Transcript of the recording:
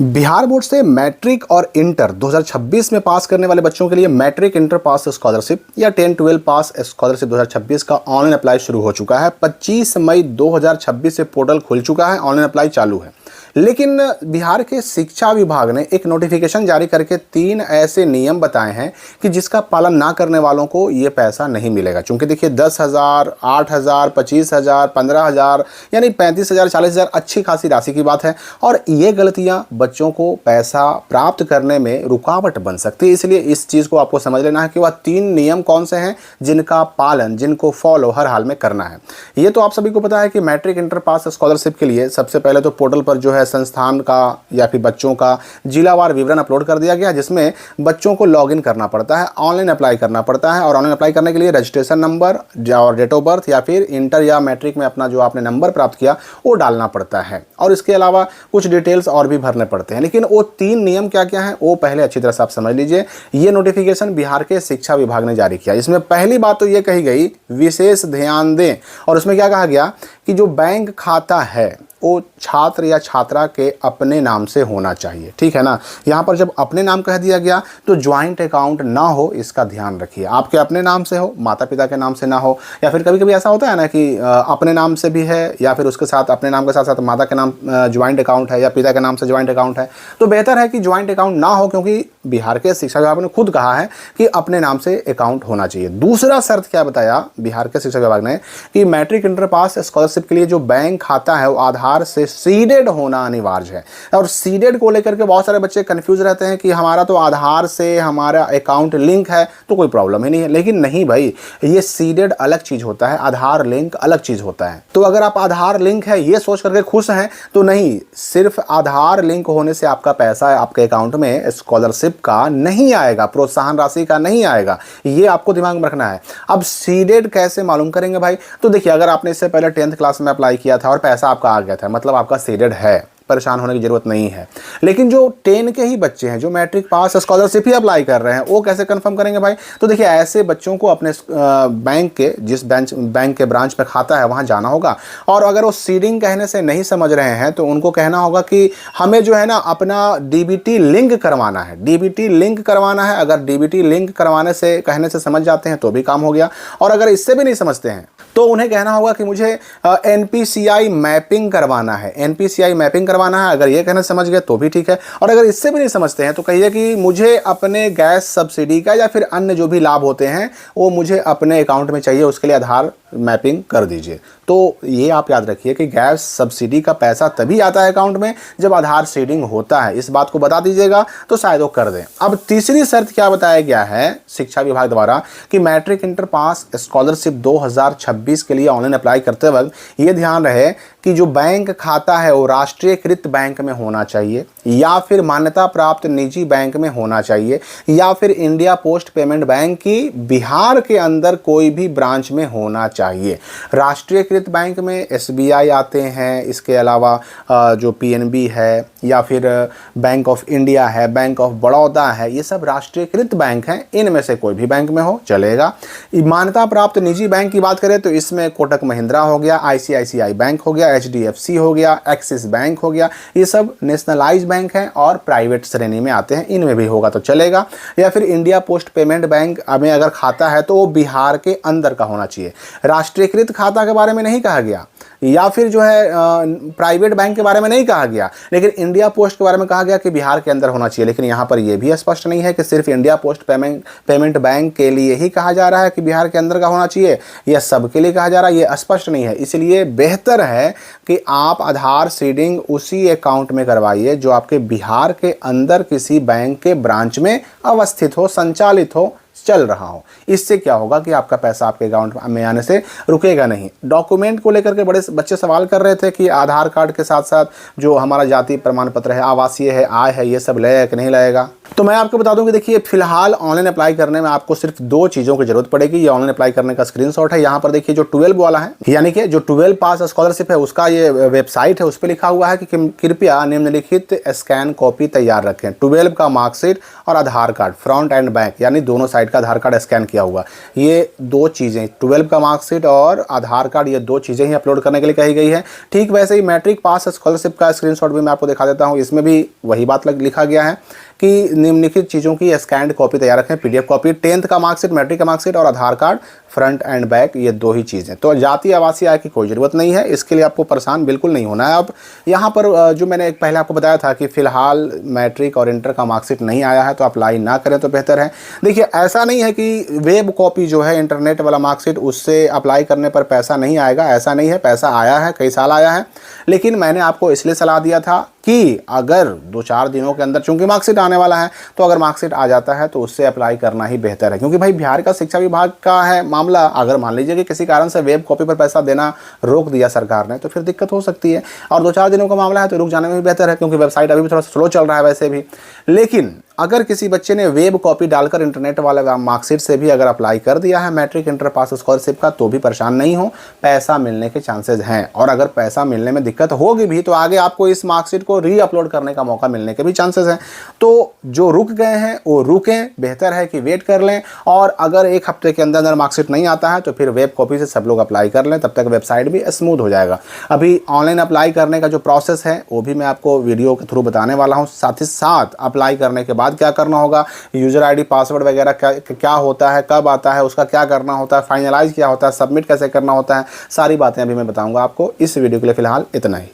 Bihar board से matric और inter 2026 में पास करने वाले बच्चों के लिए मैट्रिक इंटर पास स्कॉलरशिप या 10-12 पास स्कॉलरशिप 2026 का ऑनलाइन अप्लाई शुरू हो चुका है। 25 मई 2026 से पोर्टल खुल चुका है, ऑनलाइन अप्लाई चालू है। लेकिन बिहार के शिक्षा विभाग ने एक नोटिफिकेशन जारी करके 3 ऐसे नियम बताए हैं कि जिसका पालन ना करने वालों को ये पैसा नहीं मिलेगा। क्योंकि देखिए 10,000, 8,000, 25,000, 15,000 यानी 35,000, 40,000 अच्छी खासी राशि की बात है और ये गलतियां बच्चों को पैसा प्राप्त करने में रुकावट बन सकती है। इसलिए इस चीज़ को आपको समझ लेना है कि वह 3 नियम कौन से हैं जिनका पालन, जिनको फॉलो हर हाल में करना है। ये तो आप सभी को पता है कि मैट्रिक इंटर पास स्कॉलरशिप के लिए सबसे पहले तो पोर्टल पर जो है संस्थान का या फिर बच्चों का जिलावार विवरण अपलोड कर दिया गया, जिसमें बच्चों को लॉगिन करना पड़ता है, ऑनलाइन अप्लाई करना पड़ता है और ऑनलाइन अप्लाई करने के लिए रजिस्ट्रेशन नंबर और डेट ऑफ बर्थ या फिर इंटर या मैट्रिक में अपना जो आपने नंबर प्राप्त किया वो डालना पड़ता है और इसके अलावा कुछ डिटेल्स और भी भरने पड़ते हैं। लेकिन वो 3 नियम क्या क्या हैं वो पहले अच्छी तरह से आप समझ लीजिए। ये नोटिफिकेशन बिहार के शिक्षा विभाग ने जारी किया। इसमें पहली बात तो ये कही गई, विशेष ध्यान दें, और उसमें क्या कहा गया कि जो बैंक खाता है वो छात्र या छात्रा के अपने नाम से होना चाहिए। ठीक है ना। यहाँ पर जब अपने नाम कह दिया गया तो ज्वाइंट अकाउंट ना हो, इसका ध्यान रखिए। आपके अपने नाम से हो, माता पिता के नाम से ना हो, या फिर कभी कभी ऐसा होता है ना कि अपने नाम से भी है या फिर उसके साथ अपने नाम के साथ साथ माता के नाम ज्वाइंट अकाउंट है या पिता के नाम से ज्वाइंट अकाउंट है, तो बेहतर है कि ज्वाइंट अकाउंट ना हो, क्योंकि बिहार के शिक्षा विभाग ने खुद कहा है कि अपने नाम से अकाउंट होना चाहिए। दूसरा शर्त क्या बताया बिहार के शिक्षा विभाग ने कि मैट्रिक इंटर पास स्कॉलरशिप के लिए जो बैंक खाता है वो आधार से सीडेड होना अनिवार्य है। और सीडेड को लेकर के बहुत सारे बच्चे कंफ्यूज रहते हैं कि हमारा तो आधार से हमारा अकाउंट लिंक है तो कोई प्रॉब्लम ही नहीं है। लेकिन नहीं भाई, ये सीडेड अलग चीज होता है, आधार लिंक अलग चीज होता है। तो अगर आप आधार लिंक है ये सोच करके खुश हैं तो नहीं, सिर्फ आधार लिंक होने से आपका पैसा आपके अकाउंट में स्कॉलरशिप का नहीं आएगा, प्रोत्साहन राशि का नहीं आएगा। ये आपको दिमाग में रखना है। अब सीडेड कैसे मालूम करेंगे भाई? तो देखिए, अगर आपने इससे पहले 10th क्लास में अप्लाई किया था और पैसा आपका आ गया था, मतलब आपका सीडेड है, परेशान होने की जरूरत नहीं है। लेकिन जो 10 के ही बच्चे हैं जो मैट्रिक पास स्कॉलरशिप ही अप्लाई कर रहे हैं, वो कैसे कंफर्म करेंगे भाई? तो देखिए, ऐसे बच्चों को अपने बैंक के जिस बैंक के ब्रांच में खाता है वहां जाना होगा। और अगर वो सीडिंग कहने से नहीं समझ रहे हैं तो उनको कहना होगा कि हमें जो है ना अपना डीबीटी लिंक करवाना है, डीबीटी लिंक करवाना है। अगर डीबीटी लिंक करवाने से कहने से समझ जाते हैं तो भी काम हो गया, और अगर इससे भी नहीं समझते हैं तो उन्हें कहना होगा कि मुझे एनपीसीआई मैपिंग करवाना है, एनपीसीआई मैपिंग करवाना है। अगर ये कहना समझ गए तो भी ठीक है, और अगर इससे भी नहीं समझते हैं तो कहिए कि मुझे अपने गैस सब्सिडी का या फिर अन्य जो भी लाभ होते हैं वो मुझे अपने अकाउंट में चाहिए, उसके लिए आधार मैपिंग कर दीजिए। तो ये आप याद रखिए कि गैस सब्सिडी का पैसा तभी आता है अकाउंट में जब आधार सीडिंग होता है। इस बात को बता दीजिएगा तो शायद वो कर दें। अब तीसरी शर्त क्या बताया गया है शिक्षा विभाग द्वारा कि मैट्रिक इंटर पास स्कॉलरशिप 2026 के लिए ऑनलाइन अप्लाई करते वक्त ये ध्यान रहे कि जो बैंक खाता है वो राष्ट्रीयकृत बैंक में होना चाहिए या फिर मान्यता प्राप्त निजी बैंक में होना चाहिए या फिर इंडिया पोस्ट पेमेंट बैंक की बिहार के अंदर कोई भी ब्रांच में होना चाहिए। राष्ट्रीयकृत बैंक में एसबीआई आते हैं, इसके अलावा जो पीएनबी है या फिर बैंक ऑफ इंडिया है, बैंक ऑफ बड़ौदा है, ये सब राष्ट्रीयकृत बैंक हैं। इनमें से कोई भी बैंक में हो चलेगा। मान्यता प्राप्त निजी बैंक की बात करें तो इसमें कोटक महिंद्रा हो गया, आईसीआईसीआई बैंक हो गया, एचडीएफसी हो गया, एक्सिस बैंक हो गया, ये सब नेशनलाइज बैंक हैं और प्राइवेट श्रेणी में आते हैं। इनमें भी होगा तो चलेगा। या फिर इंडिया पोस्ट पेमेंट बैंक में अगर खाता है तो वो बिहार के अंदर का होना चाहिए। राष्ट्रीयकृत खाता के बारे में नहीं कहा गया या फिर जो है प्राइवेट बैंक के बारे में नहीं कहा गया, लेकिन इंडिया पोस्ट के बारे में कहा गया कि बिहार के अंदर होना चाहिए। लेकिन यहाँ पर यह भी स्पष्ट नहीं है कि सिर्फ इंडिया पोस्ट पेमेंट बैंक के लिए ही कहा जा रहा है कि बिहार के अंदर का होना चाहिए या सबके लिए कहा जा रहा है, ये स्पष्ट नहीं है। इसलिए बेहतर है कि आप आधार सीडिंग उसी अकाउंट में करवाइए जो आपके बिहार के अंदर किसी बैंक के ब्रांच में अवस्थित हो, संचालित हो, चल रहा हो। इससे क्या होगा कि आपका पैसा आपके अकाउंट में आने से रुकेगा नहीं। डॉक्यूमेंट को लेकर के बड़े बच्चे सवाल कर रहे थे कि आधार कार्ड के साथ साथ जो हमारा जाति प्रमाण पत्र है, आवासीय है, आय है, ये सब लगेगा कि नहीं लगेगा। तो मैं आपको बता दूं कि देखिए फिलहाल ऑनलाइन अप्लाई करने में आपको सिर्फ 2 चीज़ों की जरूरत पड़ेगी। ये ऑनलाइन अप्लाई करने का स्क्रीनशॉट है। यहाँ पर देखिए जो 12 वाला है, यानी कि जो 12 पास स्कॉलरशिप है उसका ये वेबसाइट है, उस पर लिखा हुआ है कि कृपया निम्नलिखित स्कैन कॉपी तैयार रखें। 12 का मार्कशीट और आधार कार्ड फ्रंट एंड बैक, यानी दोनों साइड का आधार कार्ड स्कैन किया हुआ, ये 2 चीज़ें 12 का मार्कशीट और आधार कार्ड, ये 2 चीज़ें ही अपलोड करने के लिए कही गई है। ठीक वैसे ही मैट्रिक पास स्कॉलरशिप का स्क्रीनशॉट भी मैं आपको दिखा देता हूँ। इसमें भी वही बात लिखा गया है कि निम्नलिखित चीज़ों की स्कैन्ड कॉपी तैयार रखें, PDF कॉपी, 10th का मार्कशीट, मैट्रिक का मार्कशीट और आधार कार्ड फ्रंट एंड बैक, ये 2 ही चीज़ें। तो जाति आवासीय आय की कोई ज़रूरत नहीं है, इसके लिए आपको परेशान बिल्कुल नहीं होना है। अब यहाँ पर जो मैंने एक पहले आपको बताया था कि फ़िलहाल मैट्रिक और इंटर का मार्कशीट नहीं आया है तो अप्लाई ना करें तो बेहतर है। देखिए ऐसा नहीं है कि वेब कॉपी जो है इंटरनेट वाला मार्कशीट, उससे अप्लाई करने पर पैसा नहीं आएगा, ऐसा नहीं है, पैसा आया है, कई साल आया है। लेकिन मैंने आपको इसलिए सलाह दिया था कि अगर 2-4 दिनों के अंदर, चूंकि मार्कशीट आने वाला है, तो अगर मार्कशीट आ जाता है तो उससे अप्लाई करना ही बेहतर है। क्योंकि भाई बिहार का शिक्षा विभाग का है मामला, अगर मान लीजिए कि किसी कारण से वेब कॉपी पर पैसा देना रोक दिया सरकार ने तो फिर दिक्कत हो सकती है। और 2-4 दिनों का मामला है तो रुक जाने में भी बेहतर है, क्योंकि वेबसाइट अभी भी थोड़ा स्लो चल रहा है वैसे भी। लेकिन अगर किसी बच्चे ने वेब कॉपी डालकर इंटरनेट वाले मार्कशीट से भी अगर अप्लाई कर दिया है मैट्रिक इंटर पास स्कॉलरशिप का, तो भी परेशान नहीं हो, पैसा मिलने के चांसेस हैं। और अगर पैसा मिलने में दिक्कत होगी भी तो आगे आपको इस मार्कशीट को री अपलोड करने का मौका मिलने के भी चांसेस हैं। तो जो रुक गए हैं वो रुकें, बेहतर है कि वेट कर लें। और अगर 1 हफ्ते के अंदर मार्कशीट नहीं आता है तो फिर वेब कॉपी से सब लोग अप्लाई कर लें, तब तक वेबसाइट भी स्मूथ हो जाएगा। अभी ऑनलाइन अप्लाई करने का जो प्रोसेस है वो भी मैं आपको वीडियो के थ्रू बताने वाला हूँ। साथ ही साथ अप्लाई करने के बाद क्या करना होगा, यूजर आईडी पासवर्ड वगैरह क्या होता है, कब आता है, उसका क्या करना होता है, फाइनलाइज क्या होता है, सबमिट कैसे करना होता है, सारी बातें अभी मैं बताऊंगा आपको। इस वीडियो के लिए फिलहाल इतना ही।